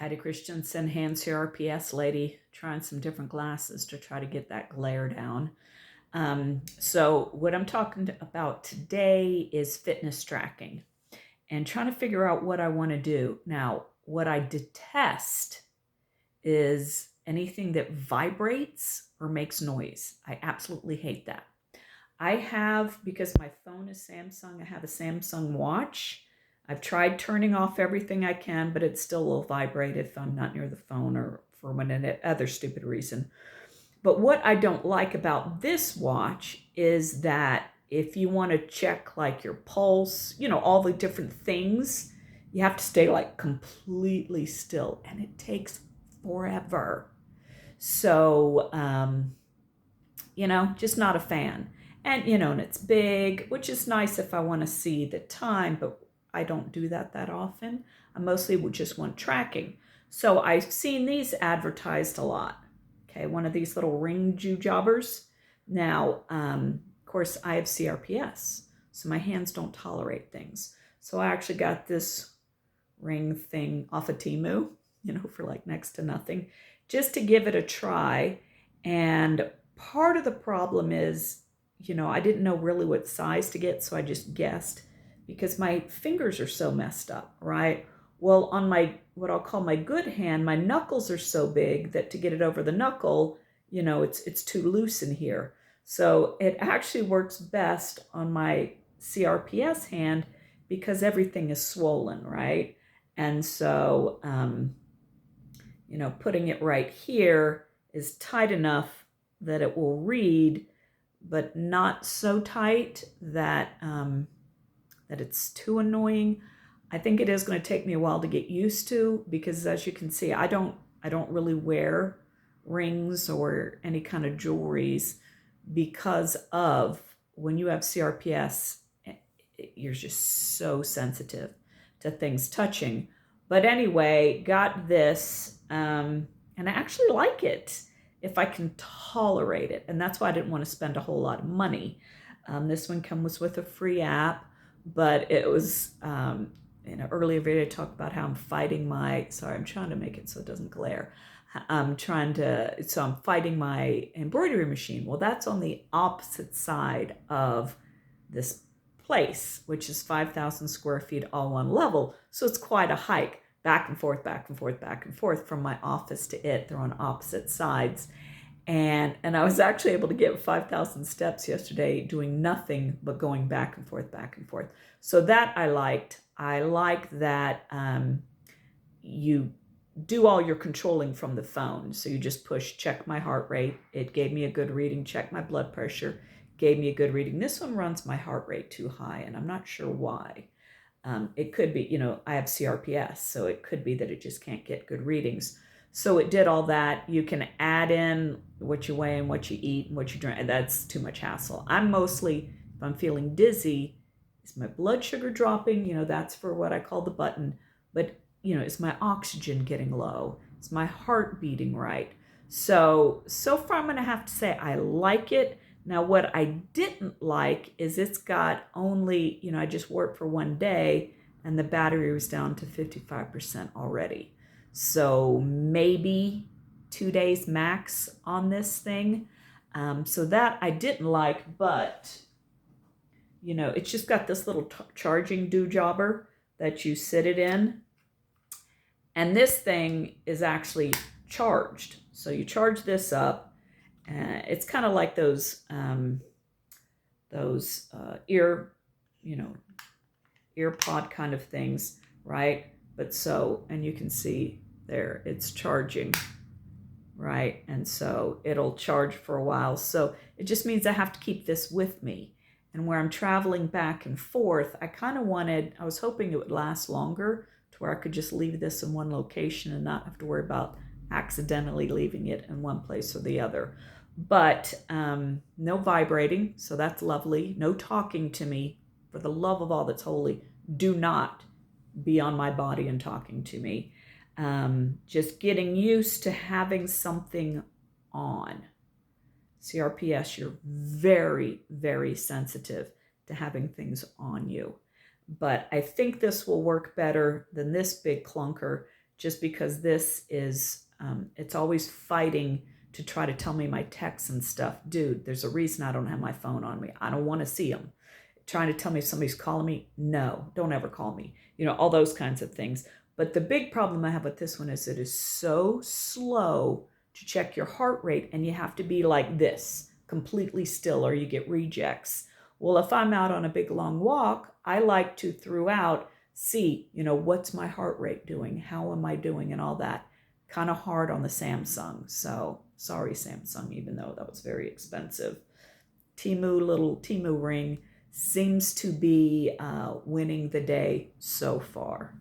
Patty Christensen, Hand CRPS lady, trying some different glasses to try to get that glare down. So what I'm talking about today is fitness tracking and trying to figure out what I want to do. Now, what I detest is anything that vibrates or makes noise. I absolutely hate that. I have, because my phone is Samsung, I have a Samsung watch. I've tried turning off everything I can, but it still will vibrate if I'm not near the phone or for one other stupid reason. But what I don't like about this watch is that if you want to check like your pulse, all the different things, you have to stay like completely still, and it takes forever. So, just not a fan. And it's big, which is nice if I want to see the time, but I don't do that often. I mostly would just want tracking. So I've seen these advertised a lot. Okay, one of these little ring jobbers. Now, of course, I have CRPS, so my hands don't tolerate things. So I actually got this ring thing off of Temu, for like next to nothing, just to give it a try. And part of the problem is, I didn't know really what size to get, so I just guessed because my fingers are so messed up, right? Well, on my, what I'll call my good hand, my knuckles are so big that to get it over the knuckle, it's too loose in here. So it actually works best on my CRPS hand because everything is swollen, right? And so, putting it right here is tight enough that it will read, but not so tight that that it's too annoying. I think it is going to take me a while to get used to because, as you can see, I don't really wear rings or any kind of jewelries because of when you have CRPS, you're just so sensitive to things touching. But anyway, got this, and I actually like it if I can tolerate it. And that's why I didn't want to spend a whole lot of money. This one comes with a free app, but it was, in an earlier video, I talked about how I'm fighting sorry, I'm trying to make it so it doesn't glare. I'm fighting my embroidery machine. Well, that's on the opposite side of this place, which is 5,000 square feet, all one level. So it's quite a hike, back and forth, back and forth, back and forth from my office to it. They're on opposite sides. And I was actually able to get 5,000 steps yesterday doing nothing but going back and forth, back and forth. So that I liked. I like that you do all your controlling from the phone. So you just push, check my heart rate. It gave me a good reading, check my blood pressure, gave me a good reading. This one runs my heart rate too high, and I'm not sure why. It could be, I have CRPS, so it could be that it just can't get good readings. So it did all that. You can add in what you weigh and what you eat and what you drink. That's too much hassle. I'm mostly, if I'm feeling dizzy, is my blood sugar dropping? That's for what I call the button. But, is my oxygen getting low? Is my heart beating right? So far I'm going to have to say I like it. Now, what I didn't like is it's got only, I just wore it for one day and the battery was down to 55% already. So maybe 2 days max on this thing. So that I didn't like, but, it's just got this little charging jobber that you sit it in. And this thing is actually charged. So you charge this up. It's kind of like those ear pod kind of things, right? And you can see there, it's charging, right? And so it'll charge for a while. So it just means I have to keep this with me. And where I'm traveling back and forth, I was hoping it would last longer to where I could just leave this in one location and not have to worry about accidentally leaving it in one place or the other. But no vibrating, so that's lovely. No talking to me. For the love of all that's holy, do not be on my body and talking to me. Just getting used to having something on. CRPS, you're very, very sensitive to having things on you. But I think this will work better than this big clunker, just because this is, it's always fighting to try to tell me my texts and stuff. Dude, there's a reason I don't have my phone on me. I don't want to see them. Trying to tell me if somebody's calling me, no, don't ever call me. All those kinds of things. But the big problem I have with this one is it is so slow to check your heart rate, and you have to be like this, completely still, or you get rejects. Well, if I'm out on a big long walk, I like to throughout see, what's my heart rate doing? How am I doing? And all that. Kind of hard on the Samsung. So sorry, Samsung, even though that was very expensive. Little Temu ring seems to be winning the day so far.